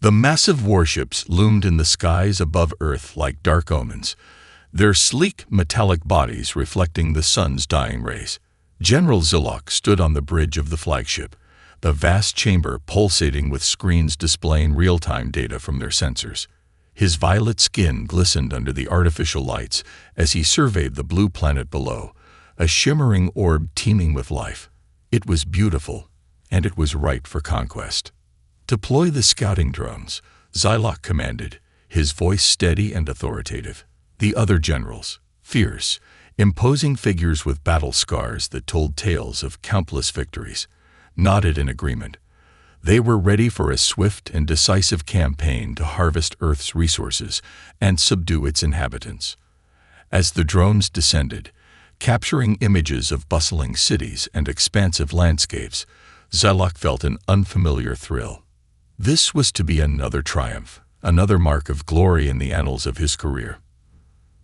The massive warships loomed in the skies above Earth like dark omens, their sleek metallic bodies reflecting the sun's dying rays. General Zilok stood on the bridge of the flagship, the vast chamber pulsating with screens displaying real-time data from their sensors. His violet skin glistened under the artificial lights as he surveyed the blue planet below, a shimmering orb teeming with life. It was beautiful, and it was ripe for conquest. "Deploy the scouting drones," Zilok commanded, his voice steady and authoritative. The other generals, fierce, imposing figures with battle scars that told tales of countless victories, nodded in agreement. They were ready for a swift and decisive campaign to harvest Earth's resources and subdue its inhabitants. As the drones descended, capturing images of bustling cities and expansive landscapes, Zilok felt an unfamiliar thrill. This was to be another triumph, another mark of glory in the annals of his career.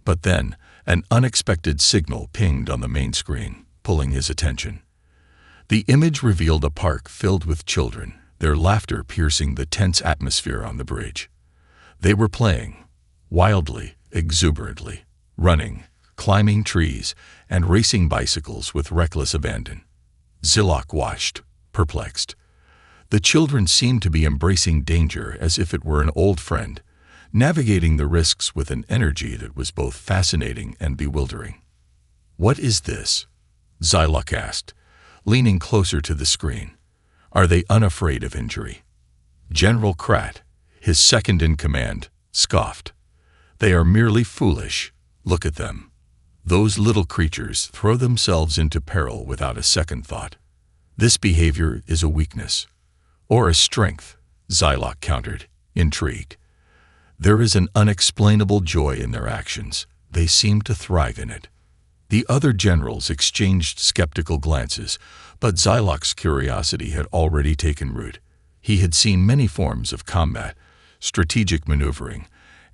But then, an unexpected signal pinged on the main screen, pulling his attention. The image revealed a park filled with children, their laughter piercing the tense atmosphere on the bridge. They were playing, wildly, exuberantly, running, climbing trees, and racing bicycles with reckless abandon. Zilok watched, perplexed. The children seemed to be embracing danger as if it were an old friend, navigating the risks with an energy that was both fascinating and bewildering. "What is this?" Zilok asked, leaning closer to the screen. "Are they unafraid of injury?" General Krat, his second-in-command, scoffed. "They are merely foolish. Look at them. Those little creatures throw themselves into peril without a second thought. This behavior is a weakness." "Or a strength," Zilok countered, intrigued. "There is an unexplainable joy in their actions. They seem to thrive in it." The other generals exchanged skeptical glances, but Zilok's curiosity had already taken root. He had seen many forms of combat, strategic maneuvering,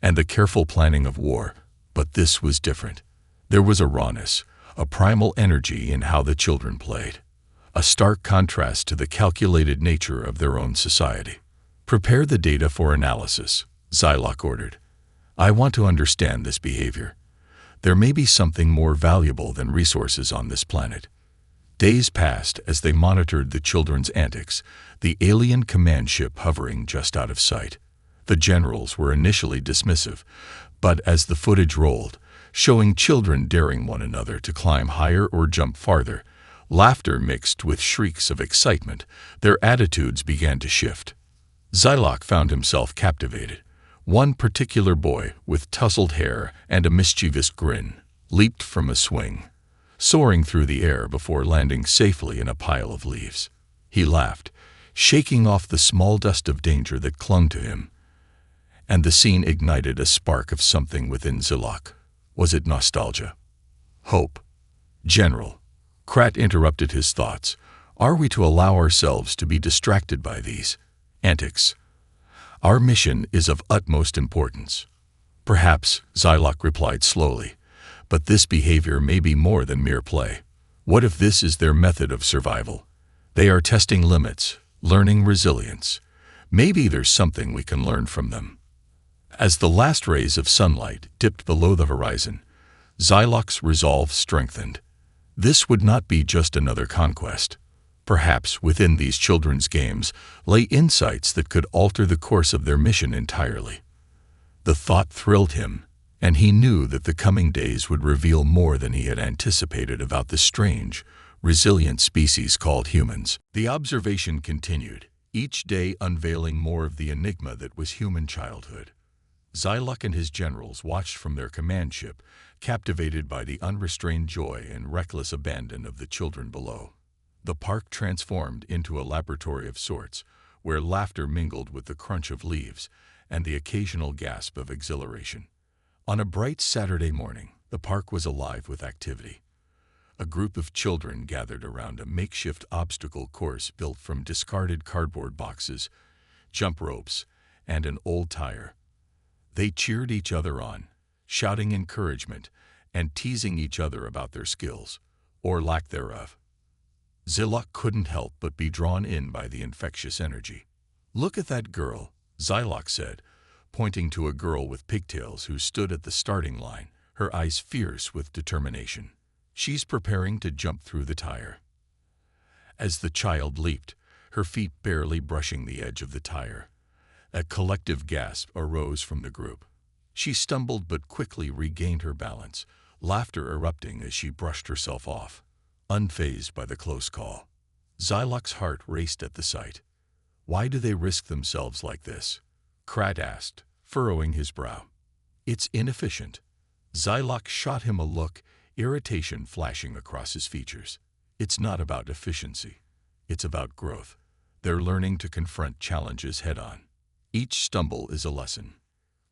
and the careful planning of war, but this was different. There was a rawness, a primal energy in how the children played, a stark contrast to the calculated nature of their own society. "Prepare the data for analysis," Zilok ordered. "I want to understand this behavior. There may be something more valuable than resources on this planet." Days passed as they monitored the children's antics, the alien command ship hovering just out of sight. The generals were initially dismissive, but as the footage rolled, showing children daring one another to climb higher or jump farther, laughter mixed with shrieks of excitement, their attitudes began to shift. Zilok found himself captivated. One particular boy, with tousled hair and a mischievous grin, leaped from a swing, soaring through the air before landing safely in a pile of leaves. He laughed, shaking off the small dust of danger that clung to him, and the scene ignited a spark of something within Zilok. Was it nostalgia? Hope? "General," Krat interrupted his thoughts, "are we to allow ourselves to be distracted by these antics? Our mission is of utmost importance." "Perhaps," Zilok replied slowly, "but this behavior may be more than mere play. What if this is their method of survival? They are testing limits, learning resilience. Maybe there's something we can learn from them." As the last rays of sunlight dipped below the horizon, Zilok's resolve strengthened. This would not be just another conquest. Perhaps within these children's games lay insights that could alter the course of their mission entirely. The thought thrilled him, and he knew that the coming days would reveal more than he had anticipated about the strange, resilient species called humans. The observation continued, each day unveiling more of the enigma that was human childhood. Zilok and his generals watched from their command ship, captivated by the unrestrained joy and reckless abandon of the children below. The park transformed into a laboratory of sorts, where laughter mingled with the crunch of leaves and the occasional gasp of exhilaration. On a bright Saturday morning, the park was alive with activity. A group of children gathered around a makeshift obstacle course built from discarded cardboard boxes, jump ropes, and an old tire. They cheered each other on, shouting encouragement and teasing each other about their skills, or lack thereof. Zilok couldn't help but be drawn in by the infectious energy. "Look at that girl," Zylok said, pointing to a girl with pigtails who stood at the starting line, her eyes fierce with determination. She's preparing to jump through the tire. As the child leaped, her feet barely brushing the edge of the tire, a collective gasp arose from the group. She stumbled but quickly regained her balance, laughter erupting as she brushed herself off, unfazed by the close call. Zylok's heart raced at the sight. Why do they risk themselves like this? Krat asked, furrowing his brow. It's inefficient. Zylok shot him a look, irritation flashing across his features. It's not about efficiency. It's about growth. They're learning to confront challenges head-on. Each stumble is a lesson.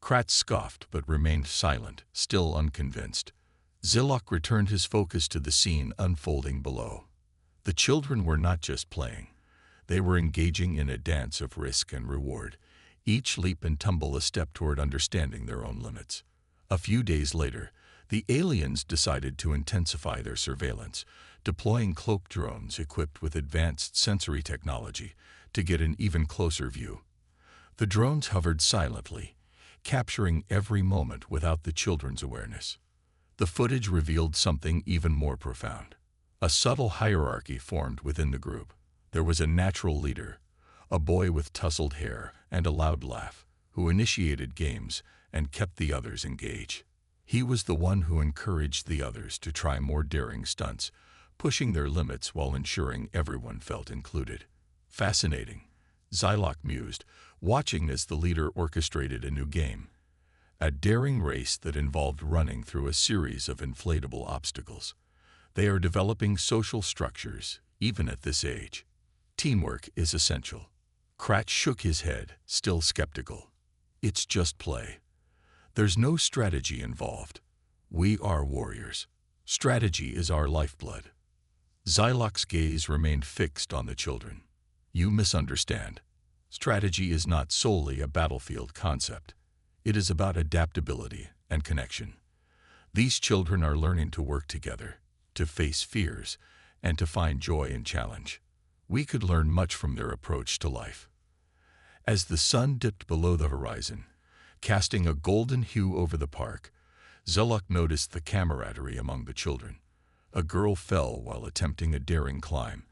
Krat scoffed but remained silent, still unconvinced. Zylok returned his focus to the scene unfolding below. The children were not just playing. They were engaging in a dance of risk and reward, each leap and tumble a step toward understanding their own limits. A few days later, the aliens decided to intensify their surveillance, deploying cloak drones equipped with advanced sensory technology to get an even closer view. The drones hovered silently, capturing every moment without the children's awareness. The footage revealed something even more profound. A subtle hierarchy formed within the group. There was a natural leader, a boy with tousled hair and a loud laugh, who initiated games and kept the others engaged. He was the one who encouraged the others to try more daring stunts, pushing their limits while ensuring everyone felt included. Fascinating, Zylok mused, watching as the leader orchestrated a new game. A daring race that involved running through a series of inflatable obstacles. They are developing social structures, even at this age. Teamwork is essential. Krat shook his head, still skeptical. It's just play. There's no strategy involved. We are warriors. Strategy is our lifeblood. Zylok's gaze remained fixed on the children. You misunderstand. Strategy is not solely a battlefield concept. It is about adaptability and connection. These children are learning to work together, to face fears, and to find joy in challenge. We could learn much from their approach to life. As the sun dipped below the horizon, casting a golden hue over the park, Zylok noticed the camaraderie among the children. A girl fell while attempting a daring climb,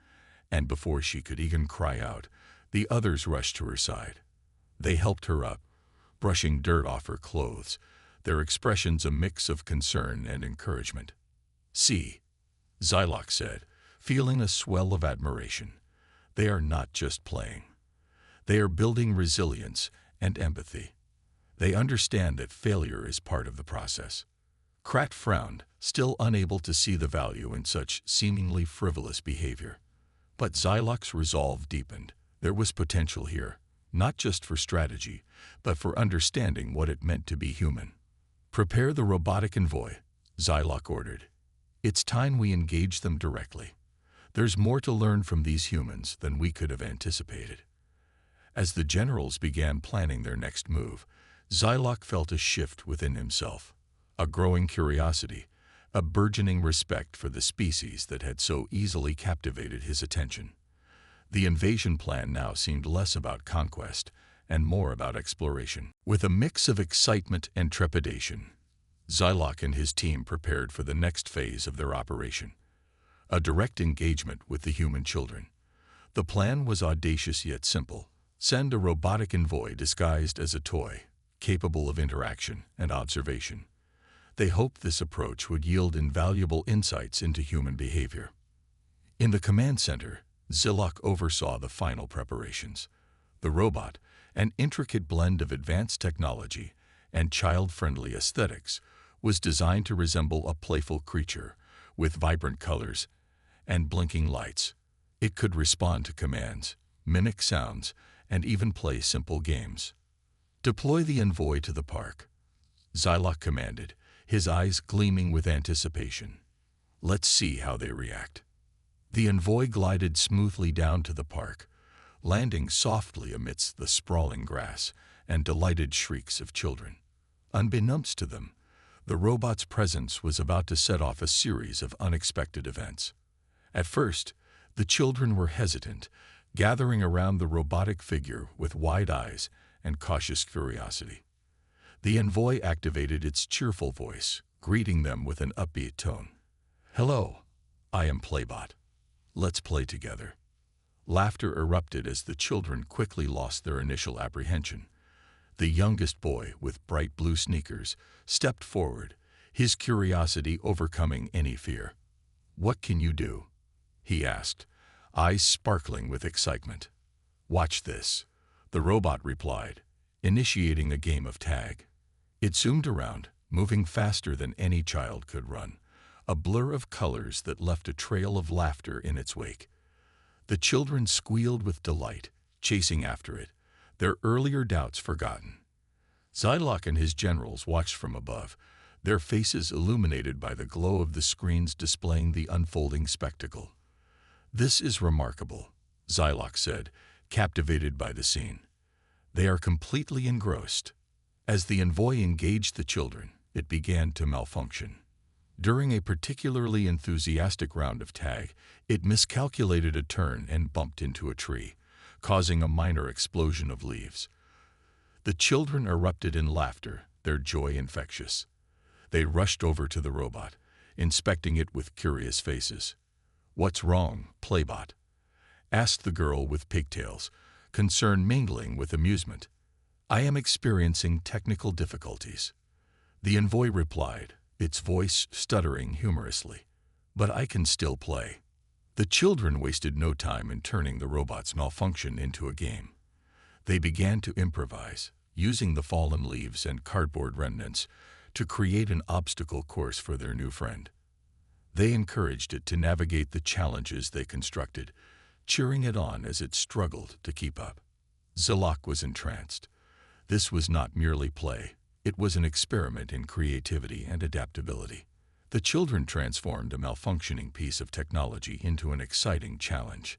and before she could even cry out, the others rushed to her side. They helped her up, brushing dirt off her clothes, their expressions a mix of concern and encouragement. See, Zylok said, feeling a swell of admiration. They are not just playing. They are building resilience and empathy. They understand that failure is part of the process. Krat frowned, still unable to see the value in such seemingly frivolous behavior. But Zylok's resolve deepened. There was potential here, not just for strategy, but for understanding what it meant to be human. Prepare the robotic envoy, Zylok ordered. It's time we engage them directly. There's more to learn from these humans than we could have anticipated. As the generals began planning their next move, Zylok felt a shift within himself, a growing curiosity, a burgeoning respect for the species that had so easily captivated his attention. The invasion plan now seemed less about conquest and more about exploration. With a mix of excitement and trepidation, Zylok and his team prepared for the next phase of their operation, a direct engagement with the human children. The plan was audacious yet simple. Send a robotic envoy disguised as a toy, capable of interaction and observation. They hoped this approach would yield invaluable insights into human behavior. In the command center, Zylok oversaw the final preparations. The robot, an intricate blend of advanced technology and child-friendly aesthetics, was designed to resemble a playful creature with vibrant colors and blinking lights. It could respond to commands, mimic sounds, and even play simple games. Deploy the envoy to the park, Zylok commanded, his eyes gleaming with anticipation. Let's see how they react. The envoy glided smoothly down to the park, landing softly amidst the sprawling grass and delighted shrieks of children. Unbeknownst to them, the robot's presence was about to set off a series of unexpected events. At first, the children were hesitant, gathering around the robotic figure with wide eyes and cautious curiosity. The envoy activated its cheerful voice, greeting them with an upbeat tone. "Hello, I am Playbot. Let's play together." Laughter erupted as the children quickly lost their initial apprehension. The youngest boy, with bright blue sneakers, stepped forward, his curiosity overcoming any fear. "What can you do?" he asked, eyes sparkling with excitement. "Watch this," the robot replied, initiating a game of tag. It zoomed around, moving faster than any child could run, a blur of colors that left a trail of laughter in its wake. The children squealed with delight, chasing after it, their earlier doubts forgotten. Zilok and his generals watched from above, their faces illuminated by the glow of the screens displaying the unfolding spectacle. "This is remarkable," Zilok said, captivated by the scene. They are completely engrossed. As the envoy engaged the children, it began to malfunction. During a particularly enthusiastic round of tag, it miscalculated a turn and bumped into a tree, causing a minor explosion of leaves. The children erupted in laughter, their joy infectious. They rushed over to the robot, inspecting it with curious faces. "What's wrong, Playbot?" asked the girl with pigtails, concern mingling with amusement. "I am experiencing technical difficulties," the envoy replied, its voice stuttering humorously. "But I can still play." The children wasted no time in turning the robot's malfunction into a game. They began to improvise, using the fallen leaves and cardboard remnants to create an obstacle course for their new friend. They encouraged it to navigate the challenges they constructed, cheering it on as it struggled to keep up. Zilok was entranced. This was not merely play, it was an experiment in creativity and adaptability. The children transformed a malfunctioning piece of technology into an exciting challenge,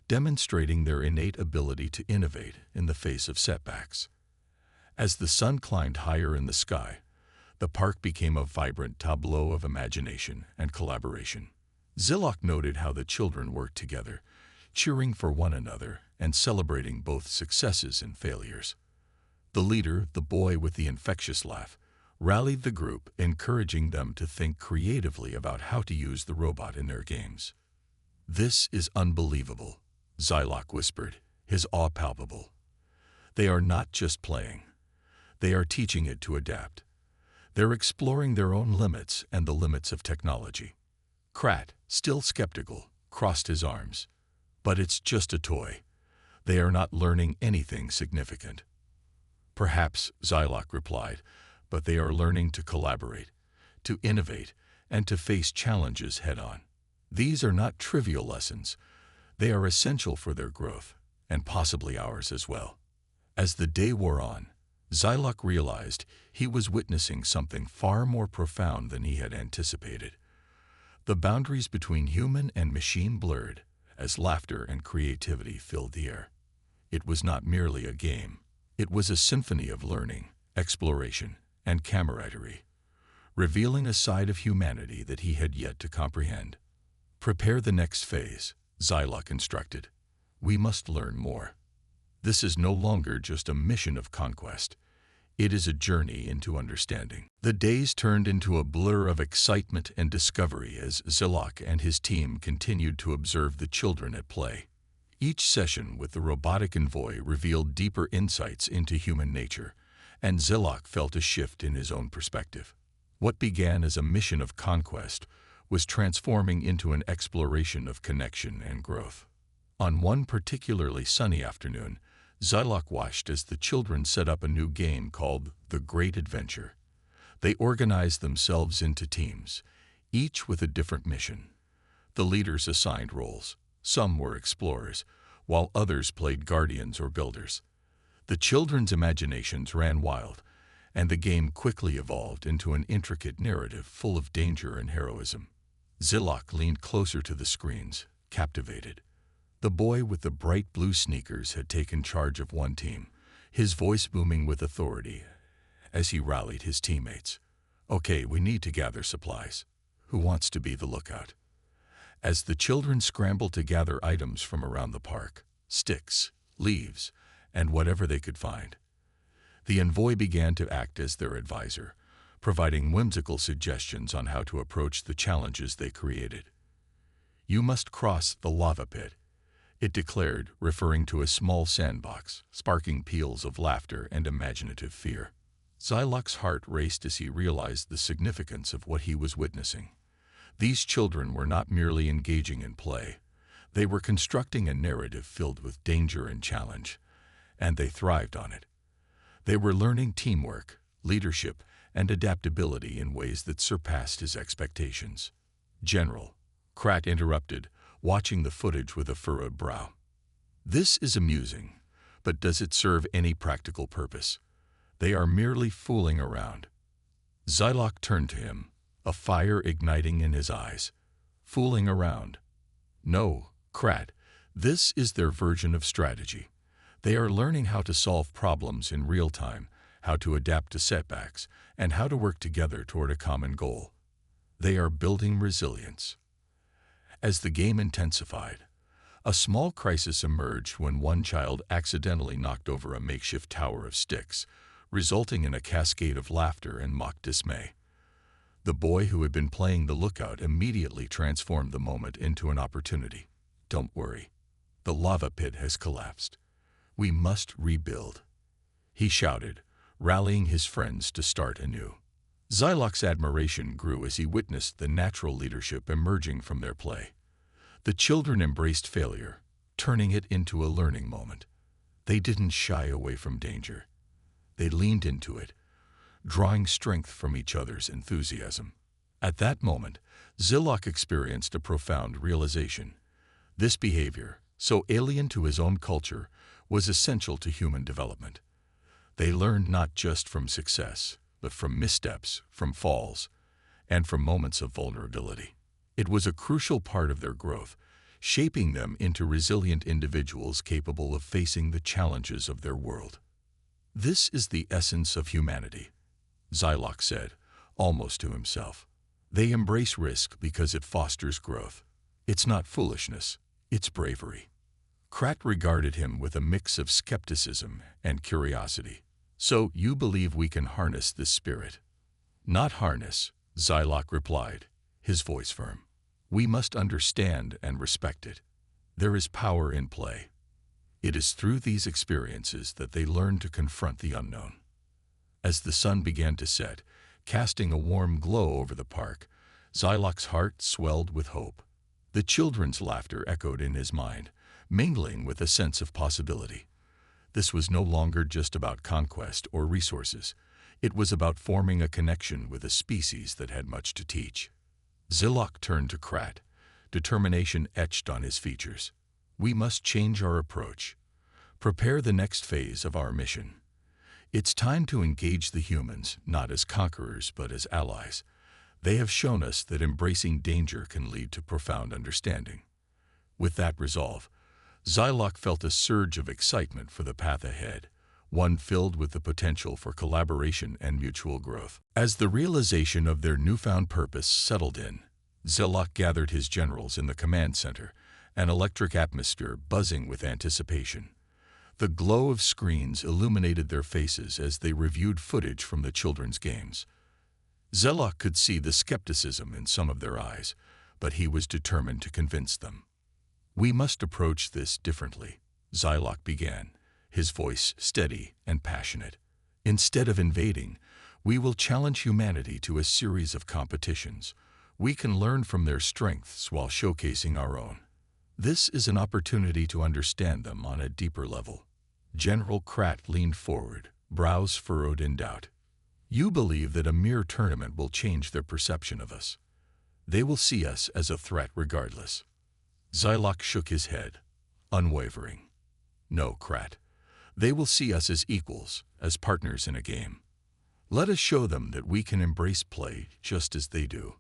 demonstrating their innate ability to innovate in the face of setbacks. As the sun climbed higher in the sky, the park became a vibrant tableau of imagination and collaboration. Zilok noted how the children worked together, cheering for one another and celebrating both successes and failures. The leader, the boy with the infectious laugh, rallied the group, encouraging them to think creatively about how to use the robot in their games. "This is unbelievable," Zilok whispered, his awe palpable. "They are not just playing. They are teaching it to adapt. They're exploring their own limits and the limits of technology." Krat, still skeptical, crossed his arms. "But it's just a toy. They are not learning anything significant." "Perhaps," Zilok replied, "but they are learning to collaborate, to innovate, and to face challenges head-on. These are not trivial lessons. They are essential for their growth, and possibly ours as well." As the day wore on, Zilok realized he was witnessing something far more profound than he had anticipated. The boundaries between human and machine blurred as laughter and creativity filled the air. It was not merely a game. It was a symphony of learning, exploration, and camaraderie, revealing a side of humanity that he had yet to comprehend. "Prepare the next phase," Zilok instructed. "We must learn more. This is no longer just a mission of conquest. It is a journey into understanding." The days turned into a blur of excitement and discovery as Zilok and his team continued to observe the children at play. Each session with the robotic envoy revealed deeper insights into human nature, and Zilok felt a shift in his own perspective. What began as a mission of conquest was transforming into an exploration of connection and growth. On one particularly sunny afternoon, Zilok watched as the children set up a new game called The Great Adventure. They organized themselves into teams, each with a different mission. The leaders assigned roles. Some were explorers, while others played guardians or builders. The children's imaginations ran wild, and the game quickly evolved into an intricate narrative full of danger and heroism. Zilok leaned closer to the screens, captivated. The boy with the bright blue sneakers had taken charge of one team, his voice booming with authority as he rallied his teammates. "Okay, we need to gather supplies. Who wants to be the lookout?" As the children scrambled to gather items from around the park, sticks, leaves, and whatever they could find, The envoy began to act as their advisor, providing whimsical suggestions on how to approach the challenges they created. "You must cross the lava pit," it declared, referring to a small sandbox, sparking peals of laughter and imaginative fear. Xylok's heart raced as he realized the significance of what he was witnessing. These children were not merely engaging in play. They were constructing a narrative filled with danger and challenge, and they thrived on it. They were learning teamwork, leadership, and adaptability in ways that surpassed his expectations. "General," Krat interrupted, watching the footage with a furrowed brow. "This is amusing, but does it serve any practical purpose? They are merely fooling around." Xylok turned to him, a fire igniting in his eyes. "Fooling around? No, Krat, this is their version of strategy. They are learning how to solve problems in real time, how to adapt to setbacks, and how to work together toward a common goal. They are building resilience." As the game intensified, a small crisis emerged when one child accidentally knocked over a makeshift tower of sticks, resulting in a cascade of laughter and mock dismay. The boy who had been playing the lookout immediately transformed the moment into an opportunity. "Don't worry. The lava pit has collapsed. We must rebuild," he shouted, rallying his friends to start anew. Xylok's admiration grew as he witnessed the natural leadership emerging from their play. The children embraced failure, turning it into a learning moment. They didn't shy away from danger. They leaned into it, drawing strength from each other's enthusiasm. At that moment, Xylok experienced a profound realization. This behavior, so alien to his own culture, was essential to human development. They learned not just from success, but from missteps, from falls, and from moments of vulnerability. It was a crucial part of their growth, shaping them into resilient individuals capable of facing the challenges of their world. "This is the essence of humanity," Xylok said, almost to himself. "They embrace risk because it fosters growth. It's not foolishness, it's bravery." Krat regarded him with a mix of skepticism and curiosity. "So you believe we can harness this spirit?" "Not harness," Xylok replied, his voice firm. "We must understand and respect it. There is power in play. It is through these experiences that they learn to confront the unknown." As the sun began to set, casting a warm glow over the park, Xylok's heart swelled with hope. The children's laughter echoed in his mind, mingling with a sense of possibility. This was no longer just about conquest or resources. It was about forming a connection with a species that had much to teach. Xylok turned to Krat, determination etched on his features. "We must change our approach. Prepare the next phase of our mission. It's time to engage the humans, not as conquerors, but as allies. They have shown us that embracing danger can lead to profound understanding." With that resolve, Xylok felt a surge of excitement for the path ahead, one filled with the potential for collaboration and mutual growth. As the realization of their newfound purpose settled in, Xylok gathered his generals in the command center, an electric atmosphere buzzing with anticipation. The glow of screens illuminated their faces as they reviewed footage from the children's games. Xylok could see the skepticism in some of their eyes, but he was determined to convince them. "We must approach this differently," Xylok began, his voice steady and passionate. "Instead of invading, we will challenge humanity to a series of competitions. We can learn from their strengths while showcasing our own. This is an opportunity to understand them on a deeper level." General Krat leaned forward, brows furrowed in doubt. "You believe that a mere tournament will change their perception of us. They will see us as a threat regardless." Xylok shook his head, unwavering. "No, Krat. They will see us as equals, as partners in a game. Let us show them that we can embrace play just as they do.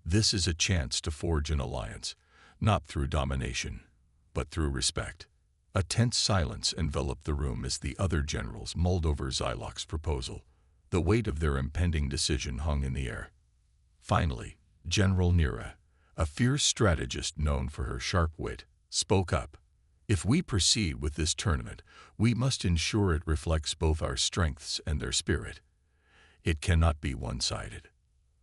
This is a chance to forge an alliance, not through domination, but through respect." A tense silence enveloped the room as the other generals mulled over Xylok's proposal. The weight of their impending decision hung in the air. Finally, General Nira, a fierce strategist known for her sharp wit, spoke up. If we proceed with this tournament, we must ensure it reflects both our strengths and their spirit. It cannot be one-sided.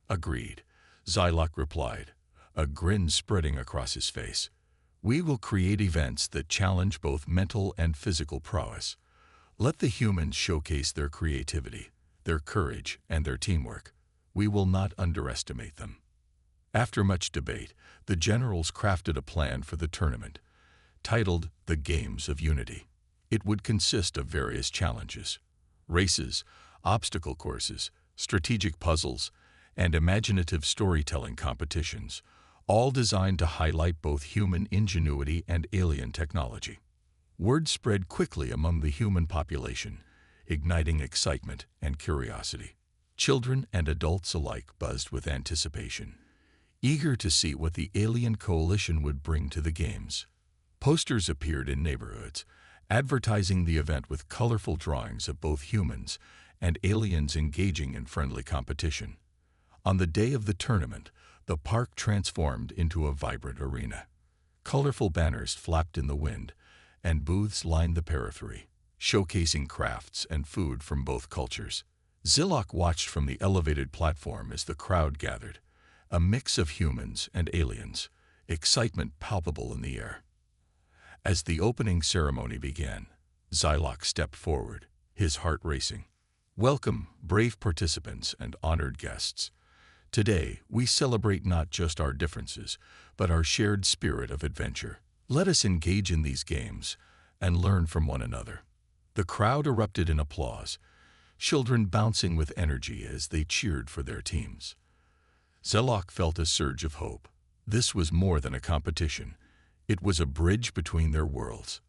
Agreed, Zilok replied, a grin spreading across his face. We will create events that challenge both mental and physical prowess. Let the humans showcase their creativity, their courage, and their teamwork. We will not underestimate them. After much debate, the generals crafted a plan for the tournament, titled The Games of Unity. It would consist of various challenges, races, obstacle courses, strategic puzzles, and imaginative storytelling competitions, all designed to highlight both human ingenuity and alien technology. Word spread quickly among the human population, igniting excitement and curiosity. Children and adults alike buzzed with anticipation, eager to see what the alien coalition would bring to the games. Posters appeared in neighborhoods, advertising the event with colorful drawings of both humans and aliens engaging in friendly competition. On the day of the tournament, the park transformed into a vibrant arena. Colorful banners flapped in the wind, and booths lined the periphery, showcasing crafts and food from both cultures. Zilok watched from the elevated platform as the crowd gathered, a mix of humans and aliens, excitement palpable in the air. As the opening ceremony began, Zilok stepped forward, his heart racing. Welcome, brave participants and honored guests. Today, we celebrate not just our differences, but our shared spirit of adventure. Let us engage in these games and learn from one another. The crowd erupted in applause, children bouncing with energy as they cheered for their teams. Zilok felt a surge of hope. This was more than a competition. It was a bridge between their worlds.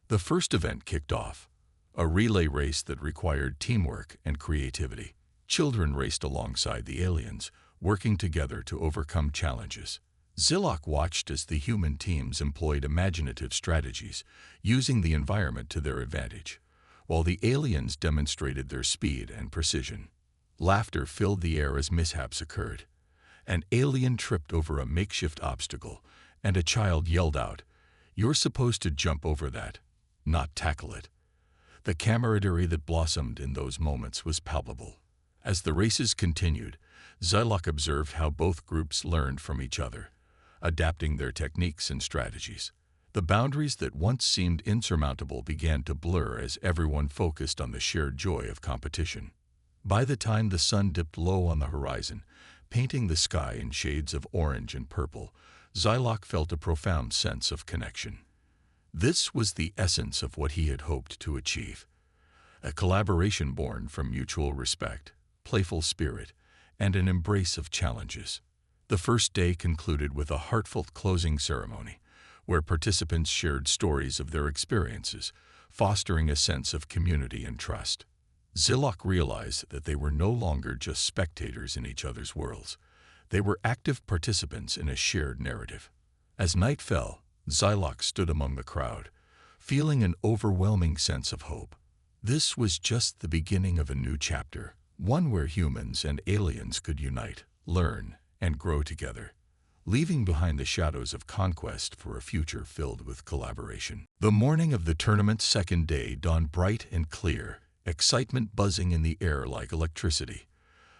The first event kicked off, a relay race that required teamwork and creativity. Children raced alongside the aliens, working together to overcome challenges. Zilok watched as the human teams employed imaginative strategies, using the environment to their advantage, while the aliens demonstrated their speed and precision. Laughter filled the air as mishaps occurred. An alien tripped over a makeshift obstacle, and a child yelled out, "You're supposed to jump over that, not tackle it." The camaraderie that blossomed in those moments was palpable. As the races continued, Zilok observed how both groups learned from each other, adapting their techniques and strategies. The boundaries that once seemed insurmountable began to blur as everyone focused on the shared joy of competition. By the time the sun dipped low on the horizon, painting the sky in shades of orange and purple, Zilok felt a profound sense of connection. This was the essence of what he had hoped to achieve, a collaboration born from mutual respect, playful spirit, and an embrace of challenges. The first day concluded with a heartfelt closing ceremony, where participants shared stories of their experiences, fostering a sense of community and trust. Zilok realized that they were no longer just spectators in each other's worlds. They were active participants in a shared narrative. As night fell, Zilok stood among the crowd, feeling an overwhelming sense of hope. This was just the beginning of a new chapter, one where humans and aliens could unite, learn, and grow together, leaving behind the shadows of conquest for a future filled with collaboration. The morning of the tournament's second day dawned bright and clear, excitement buzzing in the air like electricity.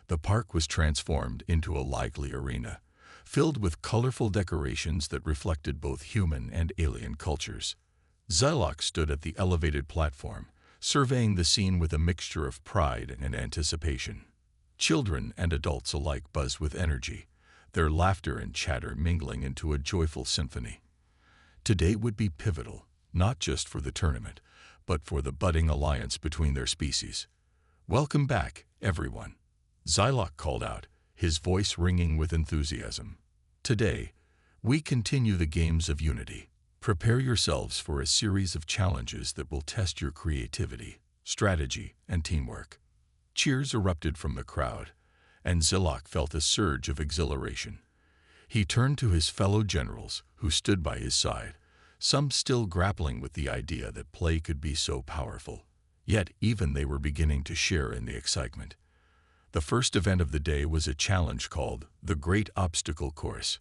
The park was transformed into a lively arena, filled with colorful decorations that reflected both human and alien cultures. Zilok stood at the elevated platform, surveying the scene with a mixture of pride and anticipation. Children and adults alike buzzed with energy, their laughter and chatter mingling into a joyful symphony. Today would be pivotal, not just for the tournament, but for the budding alliance between their species. "Welcome back, everyone," Zilok called out, his voice ringing with enthusiasm. "Today, we continue the games of unity. Prepare yourselves for a series of challenges that will test your creativity, strategy, and teamwork." Cheers erupted from the crowd, and Zilok felt a surge of exhilaration. He turned to his fellow generals, who stood by his side, some still grappling with the idea that play could be so powerful. Yet even they were beginning to share in the excitement. The first event of the day was a challenge called the Great Obstacle Course.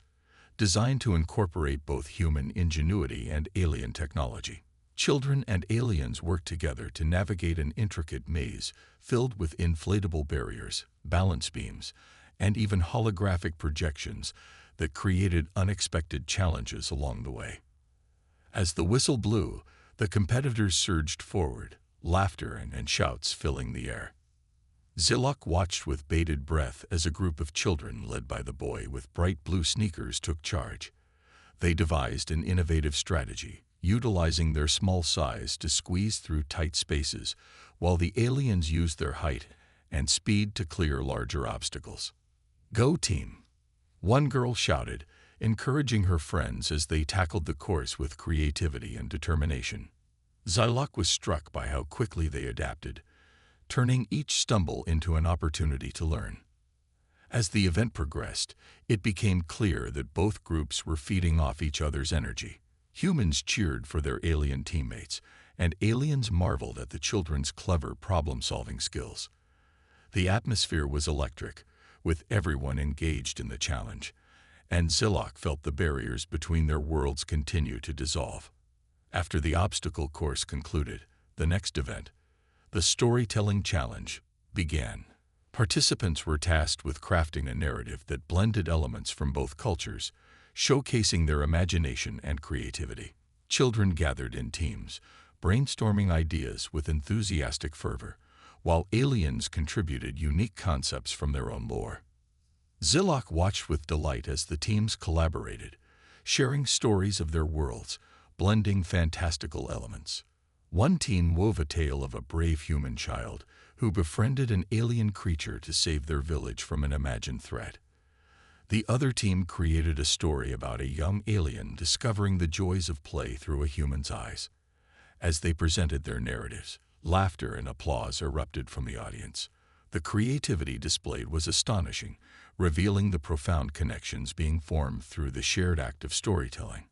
designed to incorporate both human ingenuity and alien technology. Children and aliens worked together to navigate an intricate maze filled with inflatable barriers, balance beams, and even holographic projections that created unexpected challenges along the way. As the whistle blew, the competitors surged forward, laughter and shouts filling the air. Zilok watched with bated breath as a group of children led by the boy with bright blue sneakers took charge. They devised an innovative strategy, utilizing their small size to squeeze through tight spaces, while the aliens used their height and speed to clear larger obstacles. "Go team!" one girl shouted, encouraging her friends as they tackled the course with creativity and determination. Zilok was struck by how quickly they adapted, turning each stumble into an opportunity to learn. As the event progressed, it became clear that both groups were feeding off each other's energy. Humans cheered for their alien teammates, and aliens marveled at the children's clever problem-solving skills. The atmosphere was electric, with everyone engaged in the challenge, and Zilok felt the barriers between their worlds continue to dissolve. After the obstacle course concluded, the next event, the Storytelling Challenge, began. Participants were tasked with crafting a narrative that blended elements from both cultures, showcasing their imagination and creativity. Children gathered in teams, brainstorming ideas with enthusiastic fervor, while aliens contributed unique concepts from their own lore. Zilok watched with delight as the teams collaborated, sharing stories of their worlds, blending fantastical elements. One team wove a tale of a brave human child who befriended an alien creature to save their village from an imagined threat. The other team created a story about a young alien discovering the joys of play through a human's eyes. As they presented their narratives, laughter and applause erupted from the audience. The creativity displayed was astonishing, revealing the profound connections being formed through the shared act of storytelling.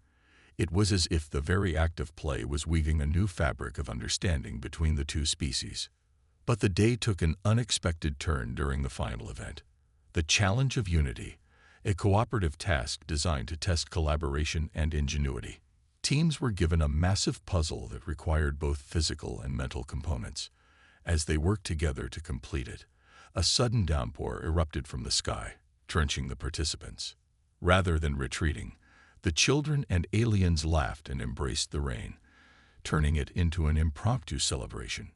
It was as if the very act of play was weaving a new fabric of understanding between the two species. But the day took an unexpected turn during the final event. The Challenge of Unity, a cooperative task designed to test collaboration and ingenuity. Teams were given a massive puzzle that required both physical and mental components. As they worked together to complete it, a sudden downpour erupted from the sky, drenching the participants. Rather than retreating, the children and aliens laughed and embraced the rain, turning it into an impromptu celebration.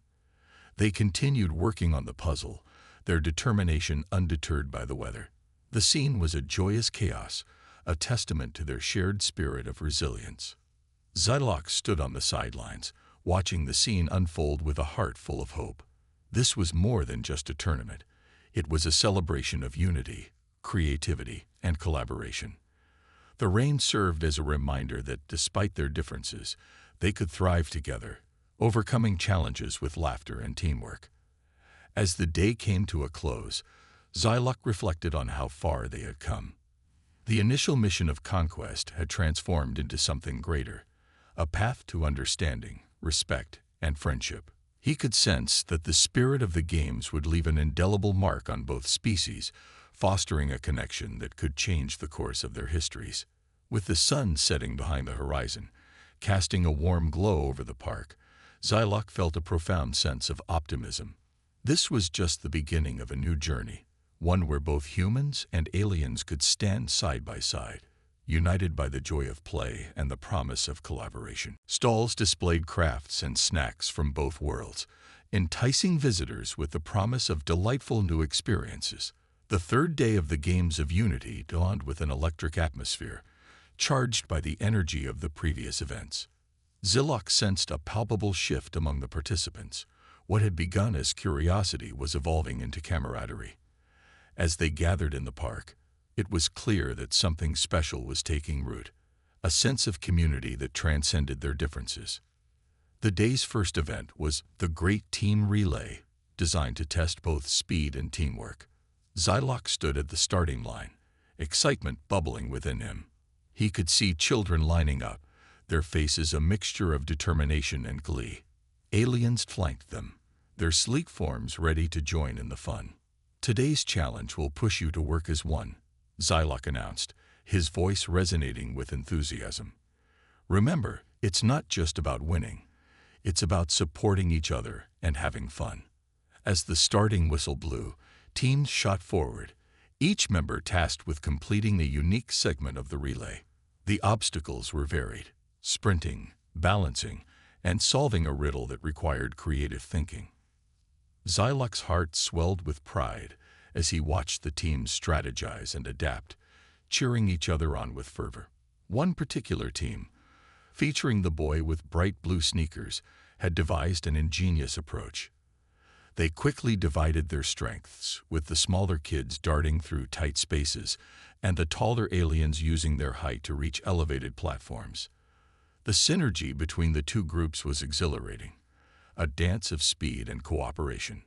They continued working on the puzzle, their determination undeterred by the weather. The scene was a joyous chaos, a testament to their shared spirit of resilience. Zilok stood on the sidelines, watching the scene unfold with a heart full of hope. This was more than just a tournament. It was a celebration of unity, creativity, and collaboration. The rain served as a reminder that despite their differences, they could thrive together, overcoming challenges with laughter and teamwork. As the day came to a close, Zilok reflected on how far they had come. The initial mission of conquest had transformed into something greater, a path to understanding, respect, and friendship. He could sense that the spirit of the games would leave an indelible mark on both species, fostering a connection that could change the course of their histories. With the sun setting behind the horizon, casting a warm glow over the park, Zilok felt a profound sense of optimism. This was just the beginning of a new journey, one where both humans and aliens could stand side by side, united by the joy of play and the promise of collaboration. Stalls displayed crafts and snacks from both worlds, enticing visitors with the promise of delightful new experiences. The third day of the Games of Unity dawned with an electric atmosphere, charged by the energy of the previous events. Zilok sensed a palpable shift among the participants. What had begun as curiosity was evolving into camaraderie. As they gathered in the park, it was clear that something special was taking root, a sense of community that transcended their differences. The day's first event was the Great Team Relay, designed to test both speed and teamwork. Zilok stood at the starting line, excitement bubbling within him. He could see children lining up, their faces a mixture of determination and glee. Aliens flanked them, their sleek forms ready to join in the fun. "Today's challenge will push you to work as one," Zilok announced, his voice resonating with enthusiasm. Remember, it's not just about winning. It's about supporting each other and having fun. As the starting whistle blew, teams shot forward, each member tasked with completing a unique segment of the relay. The obstacles were varied: sprinting, balancing, and solving a riddle that required creative thinking. Xylok's heart swelled with pride as he watched the teams strategize and adapt, cheering each other on with fervor. One particular team, featuring the boy with bright blue sneakers, had devised an ingenious approach. They quickly divided their strengths, with the smaller kids darting through tight spaces and the taller aliens using their height to reach elevated platforms. The synergy between the two groups was exhilarating, a dance of speed and cooperation.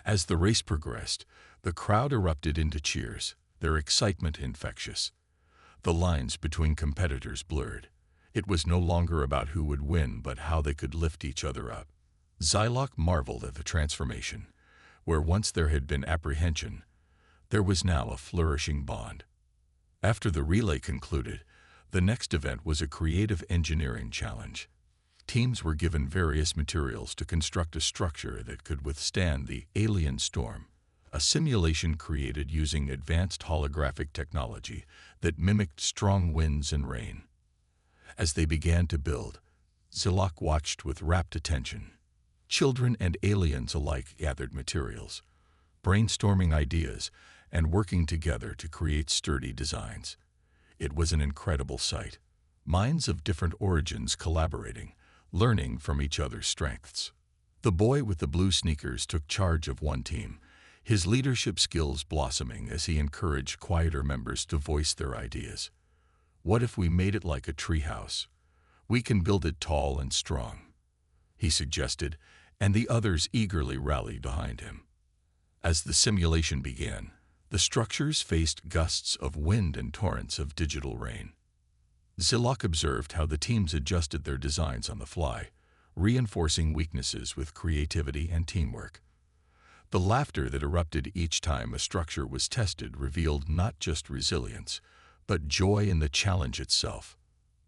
As the race progressed, the crowd erupted into cheers, their excitement infectious. The lines between competitors blurred. It was no longer about who would win, but how they could lift each other up. Xylok marveled at the transformation. Where once there had been apprehension, there was now a flourishing bond. After the relay concluded, the next event was a creative engineering challenge. Teams were given various materials to construct a structure that could withstand the alien storm, a simulation created using advanced holographic technology that mimicked strong winds and rain. As they began to build, Xylok watched with rapt attention. Children and aliens alike gathered materials, brainstorming ideas and working together to create sturdy designs. It was an incredible sight. Minds of different origins collaborating, learning from each other's strengths. The boy with the blue sneakers took charge of one team, his leadership skills blossoming as he encouraged quieter members to voice their ideas. "What if we made it like a treehouse? We can build it tall and strong," he suggested, and the others eagerly rallied behind him. As the simulation began, the structures faced gusts of wind and torrents of digital rain. Xylok observed how the teams adjusted their designs on the fly, reinforcing weaknesses with creativity and teamwork. The laughter that erupted each time a structure was tested revealed not just resilience, but joy in the challenge itself.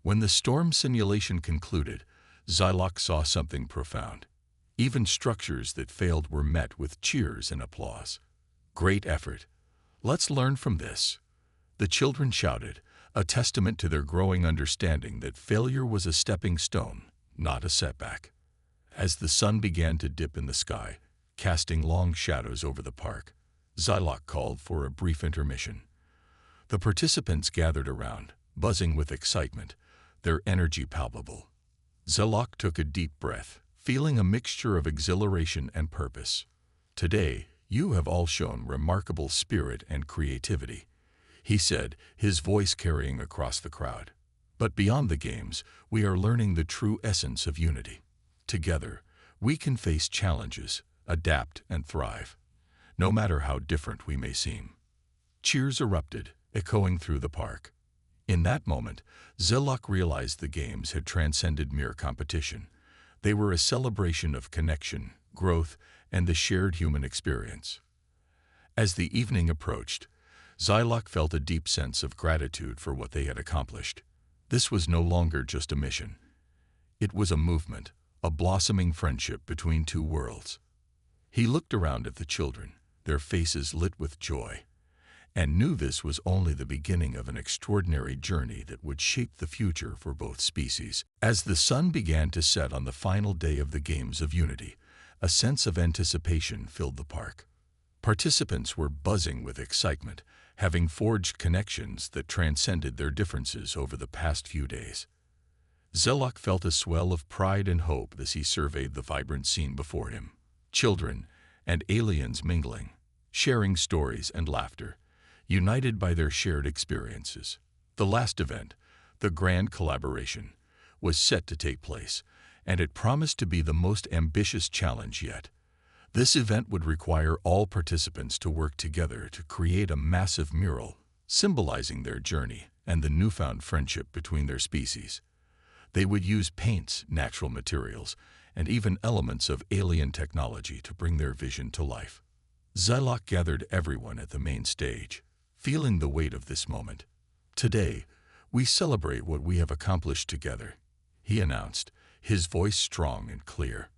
When the storm simulation concluded, Xylok saw something profound. Even structures that failed were met with cheers and applause. "Great effort. Let's learn from this," the children shouted, a testament to their growing understanding that failure was a stepping stone, not a setback. As the sun began to dip in the sky, casting long shadows over the park, Xylok called for a brief intermission. The participants gathered around, buzzing with excitement, their energy palpable. Xylok took a deep breath, feeling a mixture of exhilaration and purpose. "Today, you have all shown remarkable spirit and creativity," he said, his voice carrying across the crowd. "But beyond the games, we are learning the true essence of unity. Together, we can face challenges, adapt, and thrive, no matter how different we may seem." Cheers erupted, echoing through the park. In that moment, Xylok realized the games had transcended mere competition. They were a celebration of connection, growth, and the shared human experience. As the evening approached, Xylok felt a deep sense of gratitude for what they had accomplished. This was no longer just a mission. It was a movement, a blossoming friendship between two worlds. He looked around at the children, their faces lit with joy, and knew this was only the beginning of an extraordinary journey that would shape the future for both species. As the sun began to set on the final day of the Games of Unity, a sense of anticipation filled the park. Participants were buzzing with excitement, having forged connections that transcended their differences over the past few days. Xylok felt a swell of pride and hope as he surveyed the vibrant scene before him. Children and aliens mingling, sharing stories and laughter, united by their shared experiences. The last event, the grand collaboration, was set to take place, and it promised to be the most ambitious challenge yet. This event would require all participants to work together to create a massive mural, symbolizing their journey and the newfound friendship between their species. They would use paints, natural materials, and even elements of alien technology to bring their vision to life. Xylok gathered everyone at the main stage, feeling the weight of this moment. Today, we celebrate what we have accomplished together, he announced, his voice strong and clear.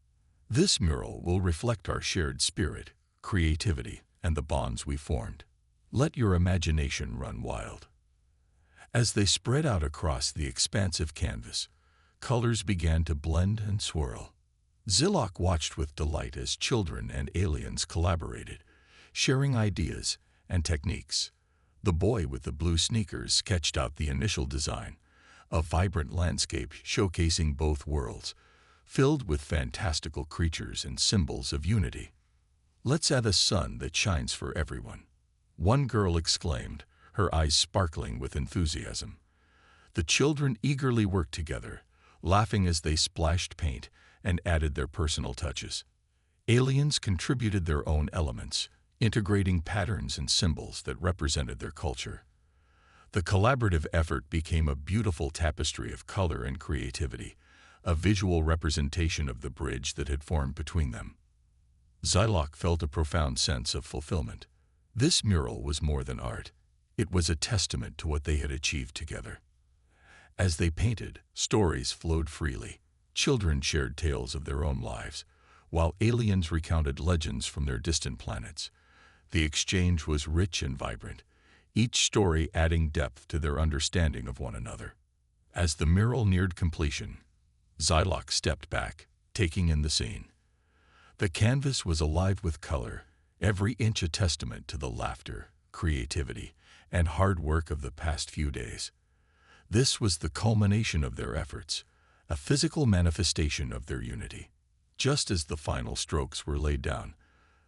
This mural will reflect our shared spirit, creativity, and the bonds we formed. Let your imagination run wild. As they spread out across the expansive canvas, colors began to blend and swirl. Zilok watched with delight as children and aliens collaborated, sharing ideas and techniques. The boy with the blue sneakers sketched out the initial design, a vibrant landscape showcasing both worlds, filled with fantastical creatures and symbols of unity. "Let's add a sun that shines for everyone," one girl exclaimed, her eyes sparkling with enthusiasm. The children eagerly worked together, laughing as they splashed paint and added their personal touches. Aliens contributed their own elements, integrating patterns and symbols that represented their culture. The collaborative effort became a beautiful tapestry of color and creativity, a visual representation of the bridge that had formed between them. Zilok felt a profound sense of fulfillment. This mural was more than art. It was a testament to what they had achieved together. As they painted, stories flowed freely. Children shared tales of their own lives, while aliens recounted legends from their distant planets. The exchange was rich and vibrant, each story adding depth to their understanding of one another. As the mural neared completion, Zilok stepped back, taking in the scene. The canvas was alive with color, every inch a testament to the laughter, creativity, and hard work of the past few days. This was the culmination of their efforts, a physical manifestation of their unity. Just as the final strokes were laid down,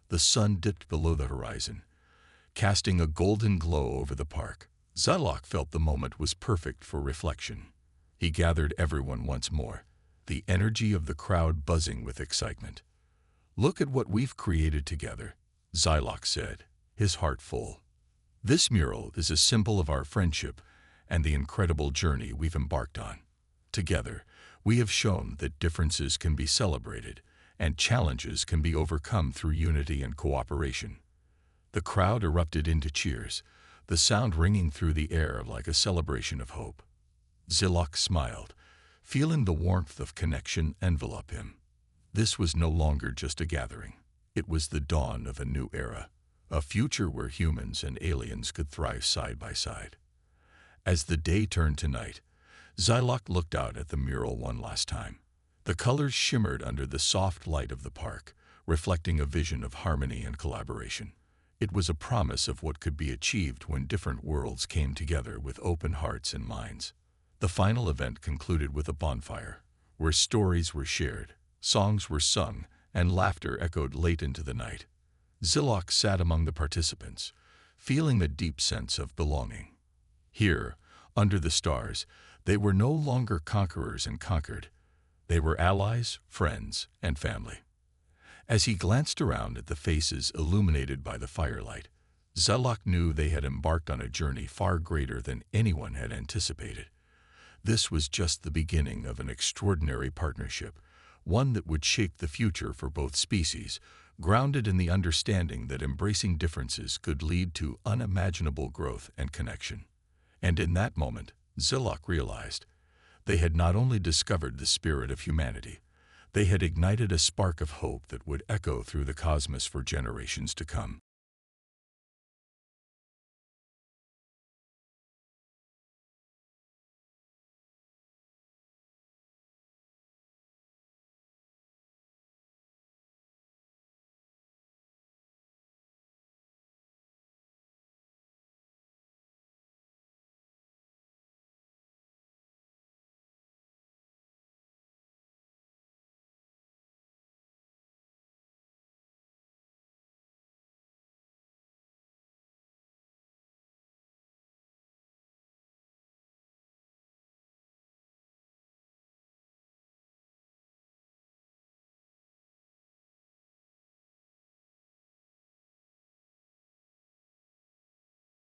the sun dipped below the horizon, casting a golden glow over the park. Zilok felt the moment was perfect for reflection. He gathered everyone once more, the energy of the crowd buzzing with excitement. "Look at what we've created together," Zilok said, his heart full. "This mural is a symbol of our friendship and the incredible journey we've embarked on. Together, we have shown that differences can be celebrated and challenges can be overcome through unity and cooperation." The crowd erupted into cheers, the sound ringing through the air like a celebration of hope. Zilok smiled, feeling the warmth of connection envelop him. This was no longer just a gathering. It was the dawn of a new era, a future where humans and aliens could thrive side by side. As the day turned to night, Zilok looked out at the mural one last time. The colors shimmered under the soft light of the park, reflecting a vision of harmony and collaboration. It was a promise of what could be achieved when different worlds came together with open hearts and minds. The final event concluded with a bonfire, where stories were shared, songs were sung, and laughter echoed late into the night. Zilok sat among the participants, feeling a deep sense of belonging. Here, under the stars, they were no longer conquerors and conquered. They were allies, friends, and family. As he glanced around at the faces illuminated by the firelight, Zilok knew they had embarked on a journey far greater than anyone had anticipated. This was just the beginning of an extraordinary partnership, one that would shape the future for both species, grounded in the understanding that embracing differences could lead to unimaginable growth and connection. And in that moment, Zilok realized they had not only discovered the spirit of humanity, they had ignited a spark of hope that would echo through the cosmos for generations to come.